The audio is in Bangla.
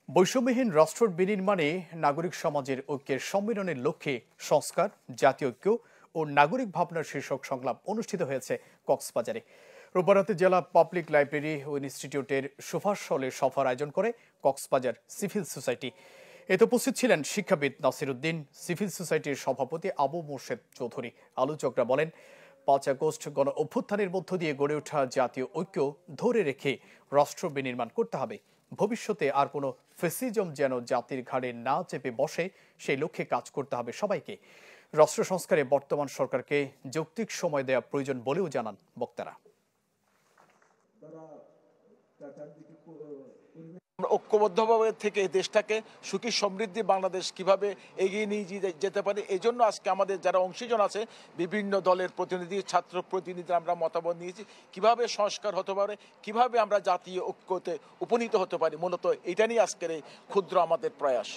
বৈষম্যহীন রাষ্ট্র বিনির্মাণে নাগরিক সমাজের ঐক্যের সম্মেলনের লক্ষ্যে সংস্কার, জাতীয় ঐক্য ও নাগরিক ভাবনার শীর্ষক সংলাপ অনুষ্ঠিত হয়েছে কক্সবাজারে। রোববার রাতে জেলা পাবলিক লাইব্রেরি ও ইনস্টিটিউটের সুভাষ হলে সভার আয়োজন করে কক্সবাজার সিভিল সোসাইটি। এতে উপস্থিত ছিলেন শিক্ষাবিদ নাসির উদ্দিন, সিভিল সোসাইটির সভাপতি আবু মোর্শেদ চৌধুরী। আলোচকরা বলেন, ৫ আগস্ট গণ অভ্যুত্থানের মধ্য দিয়ে গড়ে ওঠা জাতীয় ঐক্য ধরে রেখে রাষ্ট্র বিনির্মাণ করতে হবে। ভবিষ্যতে আর কোনো ফেসিজম যেন জাতির ঘাড়ে না চেপে বসে, সেই লক্ষ্যে কাজ করতে হবে সবাইকে। রাষ্ট্র সংস্কারে বর্তমান সরকারকে যৌক্তিক সময় দেওয়া প্রয়োজন বলেও জানান বক্তারা। ঐক্যবদ্ধভাবে থেকে দেশটাকে সুখী সমৃদ্ধি বাংলাদেশ কিভাবে এগিয়ে নিয়ে যেতে পারে, এই জন্য আজকে আমাদের যারা অংশীজন আছে, বিভিন্ন দলের প্রতিনিধি, ছাত্র প্রতিনিধি, আমরা মতামত নিয়েছি কিভাবে সংস্কার হতে পারে, কিভাবে আমরা জাতীয় ঐক্যতে উপনীত হতে পারি। মূলত এটা নিয়ে আজকের এই ক্ষুদ্র আমাদের প্রয়াস।